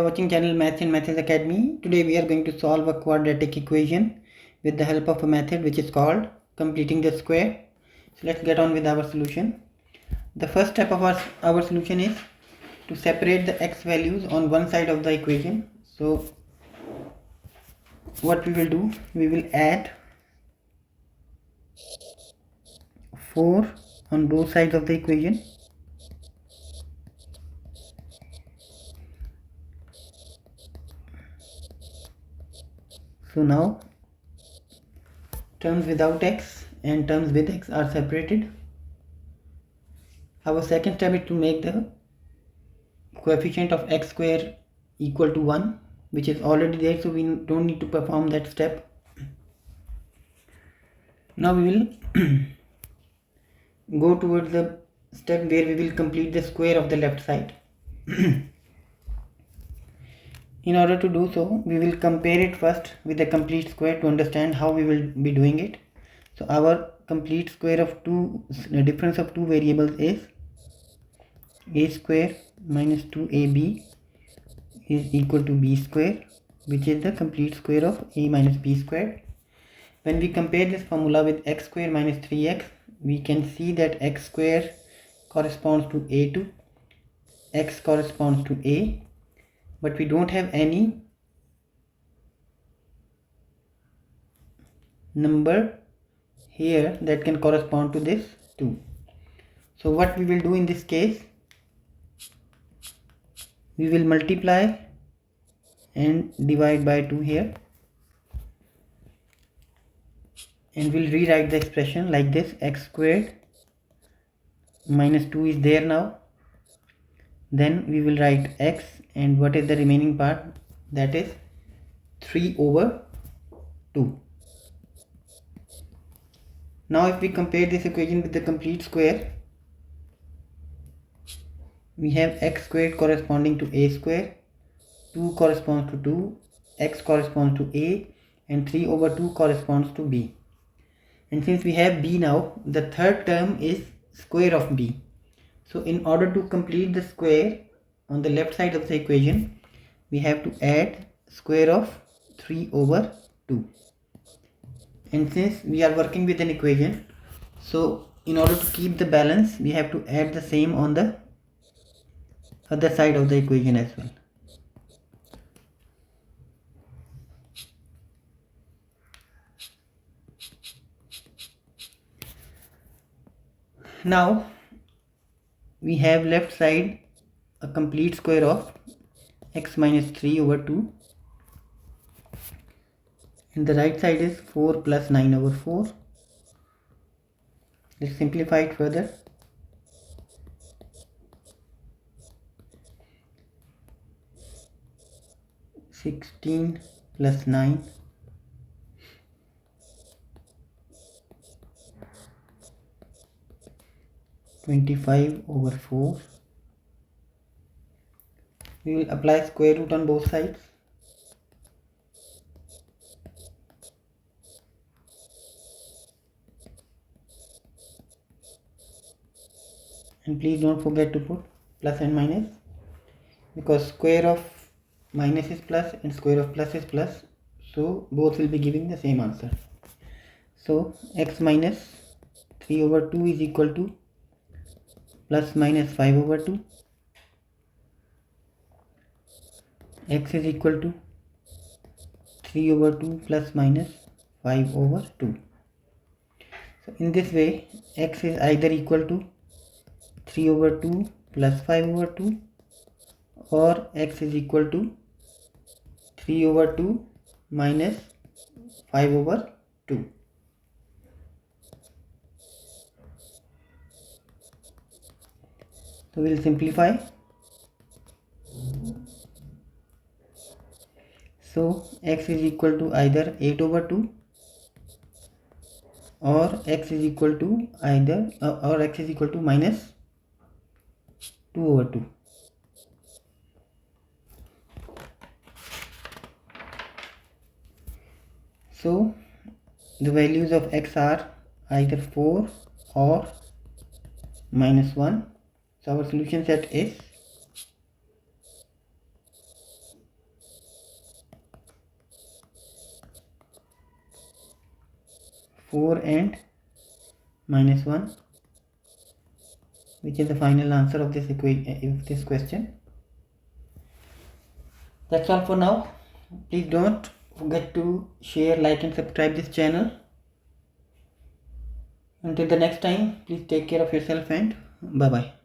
Watching channel Maths in Maths Academy. Today we are going to solve a quadratic equation with the help of a method which is called completing the square. So let's get on with our solution. The first step of our solution is to separate the x values on one side of the equation. So what we will do, we will add 4 on both sides of the equation. So now terms without x and terms with x are separated. Our second step is to make the coefficient of x square equal to 1, which is already there, so we don't need to perform that step. Now we will go towards the step where we will complete the square of the left side. In order to do so, we will compare it first with the complete square to understand how we will be doing it. So our complete square of the difference of two variables is a square minus 2ab is equal to b square, which is the complete square of a minus b square. When we compare this formula with x square minus 3x, we can see that x square corresponds to a2, x corresponds to a, but we don't have any number here that can correspond to this 2. So what we will do in this case, we will multiply and divide by 2 here, and we'll rewrite the expression like this: x squared minus 2 is there now. Then we will write x, and what is the remaining part? That is 3 over 2. Now if we compare this equation with the complete square, we have x squared corresponding to a square, 2 corresponds to 2, x corresponds to a, and 3 over 2 corresponds to b. And since we have b now, the third term is square of b. So in order to complete the square on the left side of the equation, we have to add square of 3 over 2. And since we are working with an equation, so in order to keep the balance, we have to add the same on the other side of the equation as well. Now we have left side a complete square of x minus 3 over 2, and the right side is 4 plus 9 over 4. Let's simplify it further. (16 plus 9) (25 over 4). We will apply square root on both sides. And please don't forget to put plus and minus, because square of minus is plus and square of plus is plus, so both will be giving the same answer. So x minus 3 over 2 is equal to plus minus 5 over 2. X is equal to 3 over 2 plus minus 5 over 2. So in this way, x is either equal to 3 over 2 plus 5 over 2, or x is equal to 3 over 2 minus 5 over 2. So we will simplify. So x is equal to either 8 over 2, or x is equal to x is equal to minus 2 over 2. So the values of x are either 4 or minus 1. So our solution set is 4 and minus 1, which is the final answer of this question. That's all for now. Please don't forget to share, like and subscribe this channel. Until the next time, please take care of yourself and bye bye.